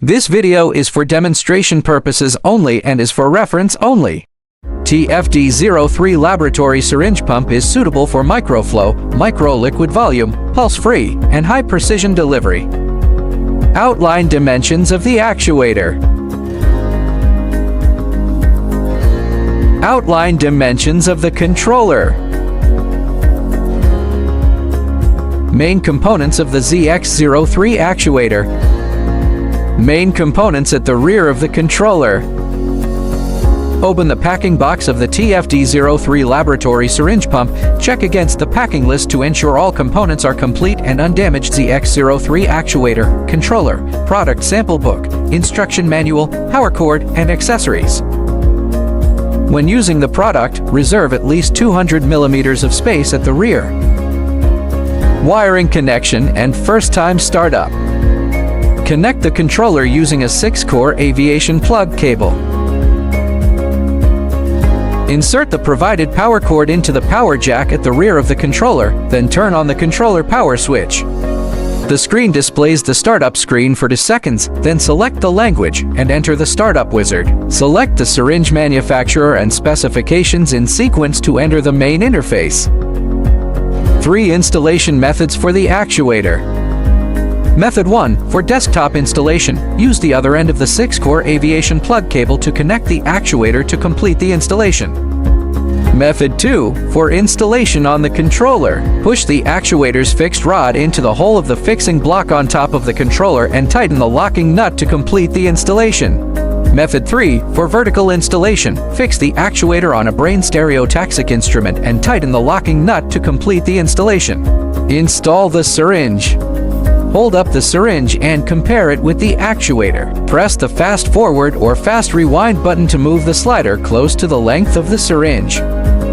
This video is for demonstration purposes only and is for reference only. TFD03 laboratory syringe pump is suitable for microflow, micro-liquid volume, pulse-free, and high-precision delivery. Outline dimensions of the actuator. Outline dimensions of the controller. Main components of the ZX03 actuator. Main components at the rear of the controller. Open the packing box of the TFD03 laboratory syringe pump. Check against the packing list to ensure all components are complete and undamaged. ZX03 actuator, controller, product sample book, instruction manual, power cord, and accessories. When using the product, reserve at least 200 millimeters of space at the rear. Wiring connection and first-time startup. Connect the controller using a 6-core aviation plug cable. Insert the provided power cord into the power jack at the rear of the controller, then turn on the controller power switch. The screen displays the startup screen for 2 seconds, then select the language and enter the startup wizard. Select the syringe manufacturer and specifications in sequence to enter the main interface. 3 installation methods for the actuator. Method 1. For desktop installation, use the other end of the 6-core aviation plug cable to connect the actuator to complete the installation. Method 2. For installation on the controller, push the actuator's fixed rod into the hole of the fixing block on top of the controller and tighten the locking nut to complete the installation. Method 3. For vertical installation, fix the actuator on a brain stereotaxic instrument and tighten the locking nut to complete the installation. Install the syringe. Hold up the syringe and compare it with the actuator. Press the fast forward or fast rewind button to move the slider close to the length of the syringe.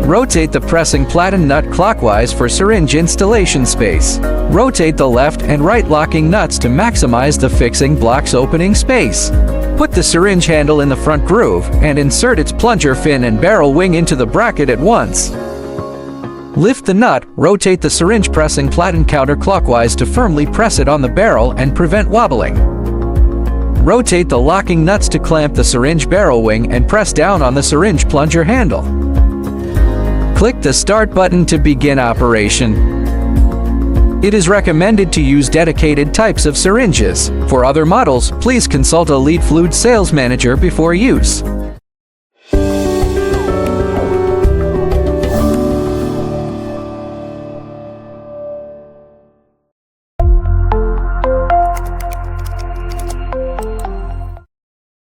Rotate the pressing platen nut clockwise for syringe installation space. Rotate the left and right locking nuts to maximize the fixing block's opening space. Put the syringe handle in the front groove and insert its plunger fin and barrel wing into the bracket at once. Lift the nut, rotate the syringe pressing platen counterclockwise to firmly press it on the barrel and prevent wobbling. Rotate the locking nuts to clamp the syringe barrel wing and press down on the syringe plunger handle. Click the Start button to begin operation. It is recommended to use dedicated types of syringes. For other models, please consult a lead fluid sales manager before use.